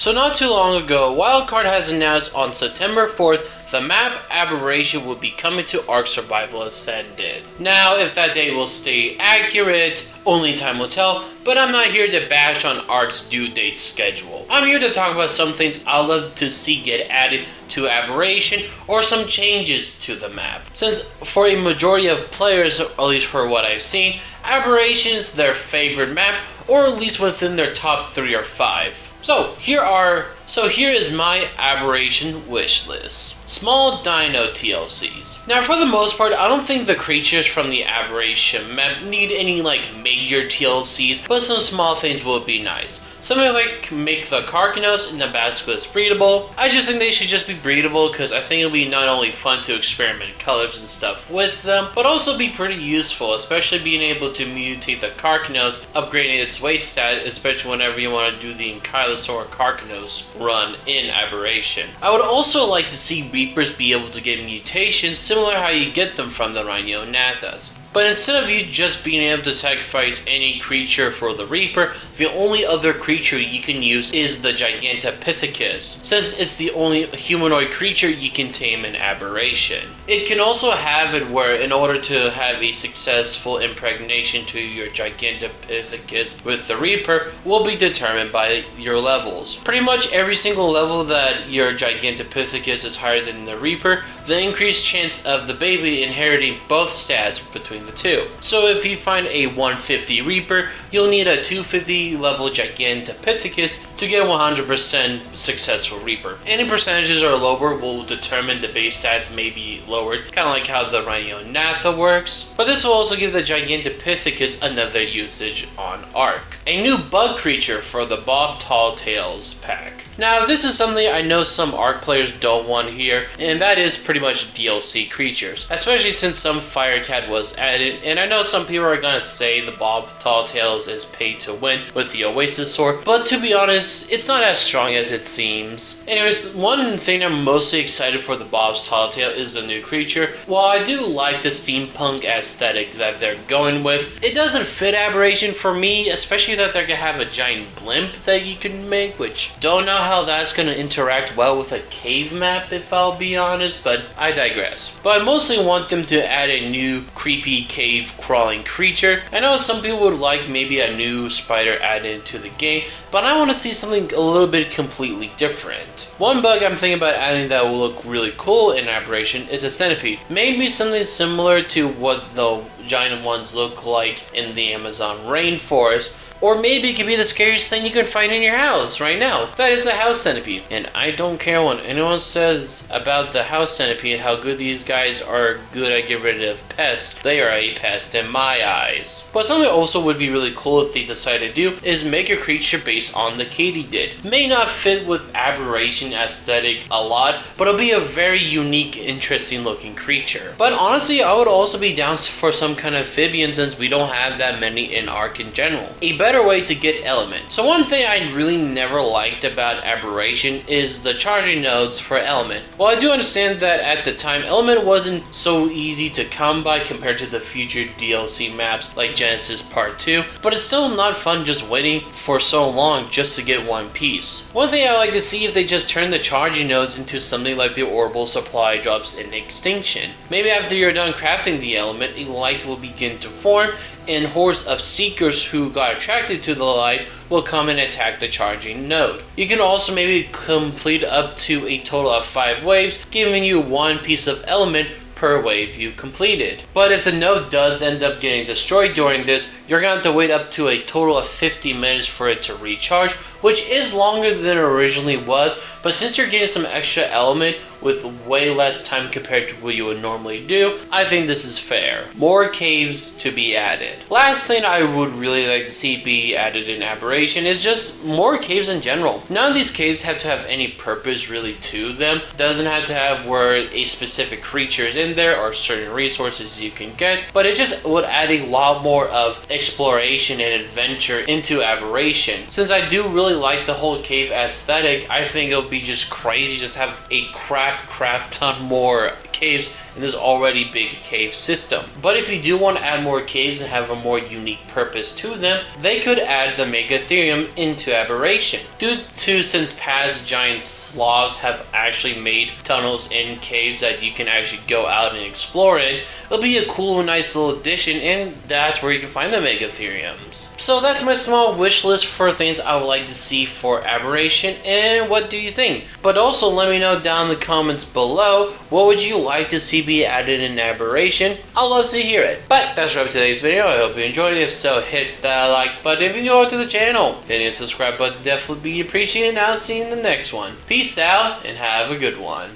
So not too long ago, Wildcard has announced on September 4th the map Aberration will be coming to Ark Survival Ascended. Now, if that date will stay accurate, only time will tell, but I'm not here to bash on Ark's due date schedule. I'm here to talk about some things I'd love to see get added to Aberration or some changes to the map. Since for a majority of players, at least for what I've seen, Aberration is their favorite map, or at least within their top 3 or 5. So here is my Aberration wish list. Small Dino TLCs. Now for the most part, I don't think the creatures from the Aberration map need any major TLCs, but some small things would be nice. Something like make the Carcanos and the Basilisk breedable. I just think they should just be breedable because I think it'll be not only fun to experiment colors and stuff with them, but also be pretty useful, especially being able to mutate the Carcanos, upgrading its weight stat, especially whenever you want to do the Ankylosaur Carcanos run in Aberration. I would also like to see Reapers be able to get mutations similar how you get them from the Rhinonathas. But instead of you just being able to sacrifice any creature for the Reaper, the only other creature you can use is the Gigantopithecus, since it's the only humanoid creature you can tame in Aberration. It can also have it where in order to have a successful impregnation to your Gigantopithecus with the Reaper will be determined by your levels. Pretty much every single level that your Gigantopithecus is higher than the Reaper, the increased chance of the baby inheriting both stats between the two. So if you find a 150 Reaper, you'll need a 250 level Gigantopithecus to get a 100% successful Reaper. Any percentages are lower will determine the base stats may be lowered, kind of like how the Rhinonatha works. But this will also give the Gigantopithecus another usage on Ark. A new bug creature for the Bob Tall Tales pack. Now this is something I know some Ark players don't want here, and that is pretty much DLC creatures, especially since some Firecat was added, and I know some people are gonna say the Bob Tall Tales is paid to win with the Oasis Sword, but to be honest, it's not as strong as it seems. Anyways, one thing I'm mostly excited for the Bob's Tall Tale is the new creature. While I do like the steampunk aesthetic that they're going with, it doesn't fit Aberration for me, especially that they're gonna have a giant blimp that you can make, which don't know how that's gonna interact well with a cave map if I'll be honest, but I digress. But I mostly want them to add a new creepy cave crawling creature. I know some people would like maybe a new spider added to the game, but I want to see something a little bit completely different. One bug I'm thinking about adding that will look really cool in Aberration is a centipede. Maybe something similar to what the giant ones look like in the Amazon rainforest. Or maybe it could be the scariest thing you can find in your house right now. That is the house centipede. And I don't care what anyone says about the house centipede, how good these guys are good at getting rid of pests. They are a pest in my eyes. But something also would be really cool if they decide to do is make a creature based on the Katydid. May not fit with Aberration aesthetic a lot, but it'll be a very unique, interesting looking creature. But honestly, I would also be down for some kind of amphibian since we don't have that many in Ark in general. A better way to get element. So one thing I really never liked about Aberration is the charging nodes for element. While I do understand that at the time element wasn't so easy to come by compared to the future DLC maps like Genesis Part 2, but it's still not fun just waiting for so long just to get one piece. One thing I like to see if they just turn the charging nodes into something like the orbital supply drops in Extinction. Maybe after you're done crafting the element, a light will begin to form and hordes of seekers who got attracted to the light will come and attack the charging node. You can also maybe complete up to a total of 5 waves, giving you 1 piece of element per wave you completed. But if the node does end up getting destroyed during this, you're going to have to wait up to a total of 50 minutes for it to recharge, which is longer than it originally was, but since you're getting some extra element with way less time compared to what you would normally do, I think this is fair. More caves to be added. Last thing I would really like to see be added in Aberration is just more caves in general. None of these caves have to have any purpose really to them. Doesn't have to have where a specific creature is in there or certain resources you can get, but it just would add a lot more of exploration and adventure into Aberration. Since I do really like the whole cave aesthetic, I think it'll be just crazy just have a crap ton more caves in this already big cave system. But if you do want to add more caves and have a more unique purpose to them, they could add the Megatherium into Aberration. Due to since past giant sloths have actually made tunnels in caves that you can actually go out and explore in, it'll be a cool, nice little addition, and that's where you can find the Megatheriums. So that's my small wish list for things I would like to see for Aberration, and what do you think? But also let me know down in the comments below, what would you like to see be added in Aberration? I'd love to hear it. But that's right for today's video. I hope you enjoyed it. If so, hit that like button if you're new to the channel. Hitting the subscribe button definitely be appreciated, and I'll see you in the next one. Peace out and have a good one.